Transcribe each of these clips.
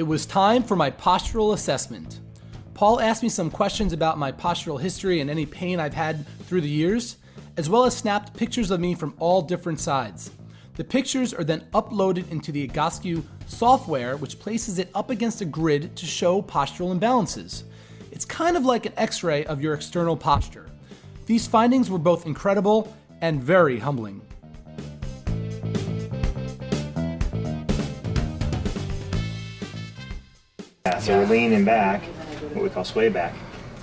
It was time for my postural assessment. Paul asked me some questions about my postural history and any pain I've had through the years, as well as snapped pictures of me from all different sides. The pictures are then uploaded into the Egoscue software, which places it up against a grid to show postural imbalances. It's kind of like an X-ray of your external posture. These findings were both incredible and very humbling. So we're leaning back, what we call sway back,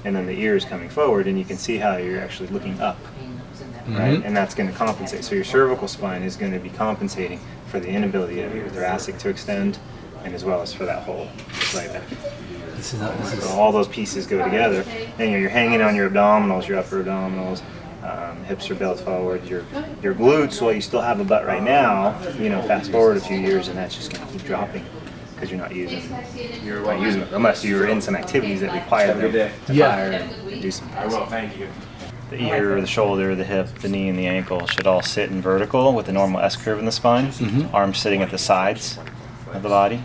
and then the ear is coming forward, and you can see how you're actually looking up, right? And that's going to compensate. So your cervical spine is going to be compensating for the inability of your thoracic to extend, and as well as for that whole sway back. So all those pieces go together, and you're hanging on your abdominals, your upper abdominals. Hips are built forward. Your glutes, while you still have a butt right now, fast forward a few years, and that's just going to keep dropping. Because you're not using them unless you're in some activities that require them to fire and do some things. Thank you. The ear, the shoulder, the hip, the knee, and the ankle should all sit in vertical with a normal S curve in the spine. Arms sitting at the sides of the body,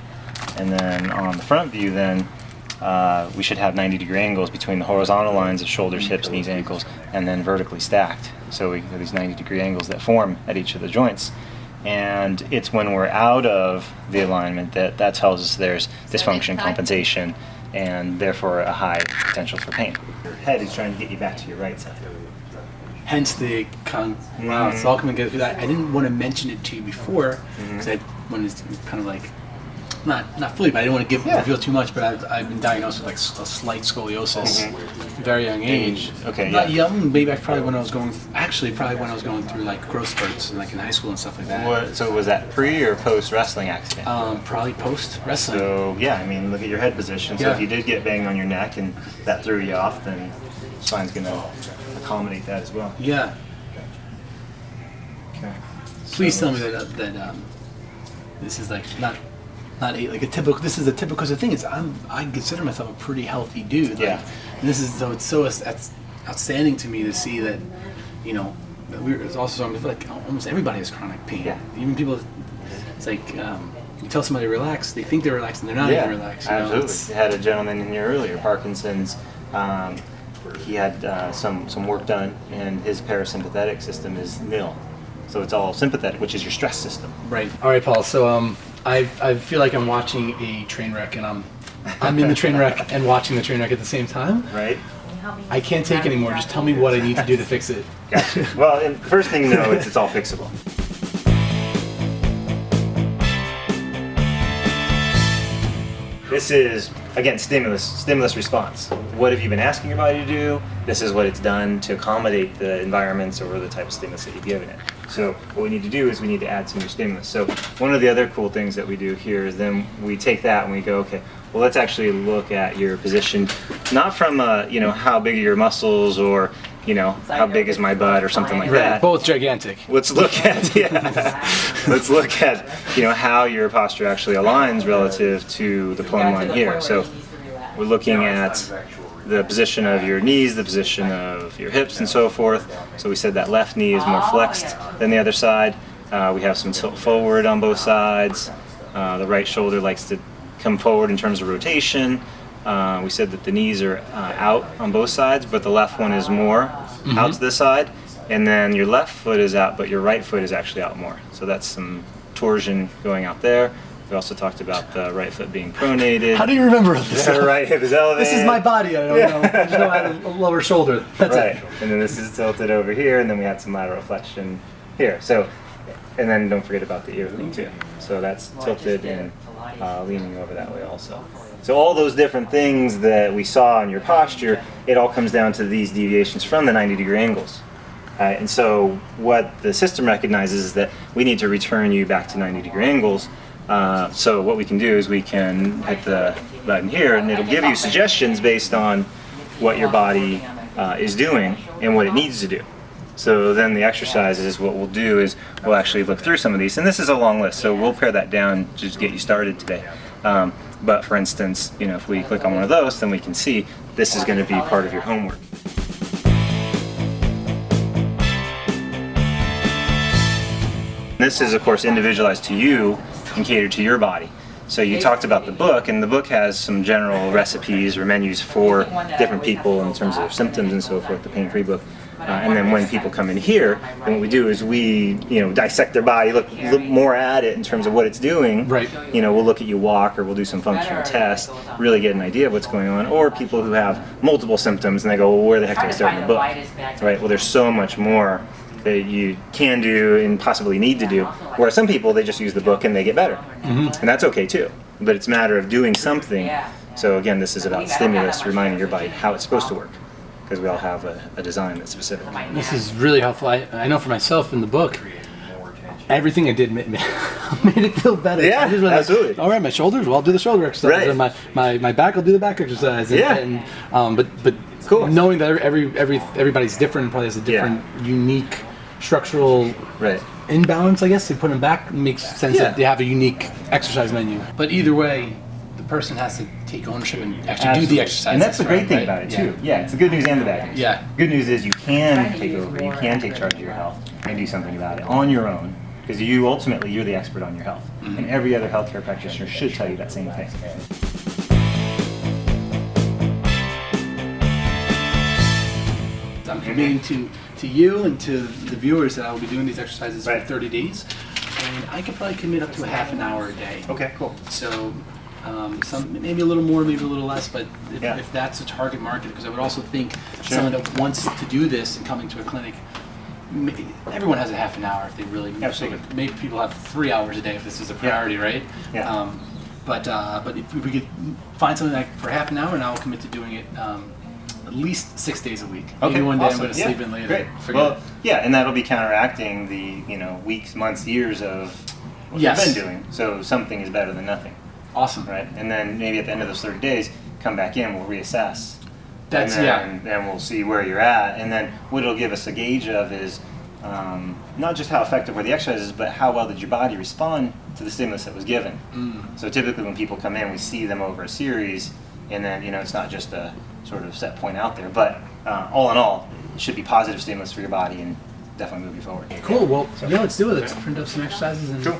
and then on the front view, then we should have 90-degree angles between the horizontal lines of shoulders, hips, knees, ankles, and then vertically stacked. So we have these 90-degree angles that form at each of the joints. And it's when we're out of the alignment that tells us there's dysfunction, compensation, and therefore a high potential for pain. Your head is trying to get you back to your right side. Hence the wow, it's all coming together. I didn't want to mention it to you before because I wanted to kind of like not fully, but I didn't want to reveal too much. But I've been diagnosed with like a slight scoliosis at a very young age. Okay, not young, maybe probably when I was going through like growth spurts and like in high school and stuff like that. So was that pre or post wrestling accident? Probably post wrestling. So yeah, I mean, look at your head position. So if you did get banged on your neck and that threw you off, then spine's going to accommodate that as well. Yeah. Okay. Please tell me that this is like not like a typical. This is a typical. Because the thing is, I consider myself a pretty healthy dude. Like, and this is it's so outstanding to me to see that, it's also I feel like almost everybody has chronic pain. Yeah. Even people, it's like you tell somebody to relax, they think they're relaxed and they're not even relaxed. Absolutely. I had a gentleman in here earlier, Parkinson's. He had some work done, and his parasympathetic system is nil. So it's all sympathetic, which is your stress system. Right. All right, Paul. So I feel like I'm watching a train wreck, and I'm in the train wreck and watching the train wreck at the same time. Right. I can't take anymore. Just tell me what I need to do to fix it. Gotcha. Well, and first thing to know is it's all fixable. This is, again, stimulus response. What have you been asking your body to do? This is what it's done to accommodate the environments or the type of stimulus that you've given it. So what we need to do is we need to add some new stimulus. So one of the other cool things that we do here is then we take that and we go, okay, well, let's actually look at your position, not from how big are your muscles or how big is my butt or something like that. Both gigantic. Let's look at how your posture actually aligns relative to the plumb line here. So we're looking at the position of your knees, the position of your hips, and so forth. So we said that left knee is more flexed than the other side. We have some tilt forward on both sides. The right shoulder likes to come forward in terms of rotation. We said that the knees are out on both sides, but the left one is more out to the side. And then your left foot is out, but your right foot is actually out more. So that's some torsion going out there. We also talked about the right foot being pronated. How do you remember this? The right hip is elevated. This is my body. I don't know. I just know I have a lower shoulder. That's right. it. And then this is tilted over here, and then we had some lateral flexion here. So, and then don't forget about the ear thing too. So that's tilted and leaning over that way also. So all those different things that we saw in your posture, it all comes down to these deviations from the 90-degree angles. And so what the system recognizes is that we need to return you back to 90-degree angles. So what we can do is we can hit the button here, and it'll give you suggestions based on what your body is doing and what it needs to do. So then the exercises, what we'll do is we'll actually look through some of these, and this is a long list, so we'll pare that down to just get you started today. But for instance, if we click on one of those, then we can see this is going to be part of your homework. This is, of course, individualized to you and catered to your body. So you talked about the book, and the book has some general recipes or menus for different people in terms of symptoms and so forth, the pain-free book. And then when people come in here, then what we do is we, dissect their body, look more at it in terms of what it's doing. Right. We'll look at you walk, or we'll do some functional tests, really get an idea of what's going on. Or people who have multiple symptoms and they go, well, where the heck do I start in the book? Right. Well, there's so much more that you can do and possibly need to do. Whereas some people, they just use the book and they get better. And that's okay too. But it's a matter of doing something. So again, this is about stimulus, reminding your body how it's supposed to work. Because we all have a design that's specific. This is really helpful. I know for myself in the book, everything I did made it feel better. Yeah, absolutely. All right, my shoulders, well, I'll do the shoulder exercise. Right. And my back, I'll do the back exercise. But cool. Knowing that everybody's different, probably has a different, unique structural imbalance, I guess. They put them back, makes sense that they have a unique exercise menu. But either way, the person has to take ownership and actually do the exercise. And that's the great thing about it too. Yeah, it's the good news and the bad news. Yeah. Good news is you can take over, you can take charge of your health and do something about it on your own, because ultimately you're the expert on your health. And every other healthcare practitioner should tell you that same thing. I'm committing to you and to the viewers that I will be doing these exercises for 30 days. And I could probably commit up to a half an hour a day. Okay, cool. So maybe a little more, maybe a little less, but if that's a target market, because I would also think someone that wants to do this and coming to a clinic, everyone has a half an hour if they really maybe people have 3 hours a day if this is a priority, right? Yeah. But if we could find something like for half an hour, and I'll commit to doing it at least 6 days a week. Okay, maybe one day awesome. I'm going to sleep in later. Great. Well, and that'll be counteracting the weeks, months, years of what you've been doing. So something is better than nothing. Awesome. Right, and then maybe at the end of those 30 days, come back in, we'll reassess. And we'll see where you're at, and then what it'll give us a gauge of is not just how effective were the exercises, but how well did your body respond to the stimulus that was given. So typically when people come in, we see them over a series, and then it's not just a sort of set point out there, but all in all, it should be positive stimulus for your body and definitely move you forward. Cool. Well, let's do it. Let's print up some exercises and. Cool.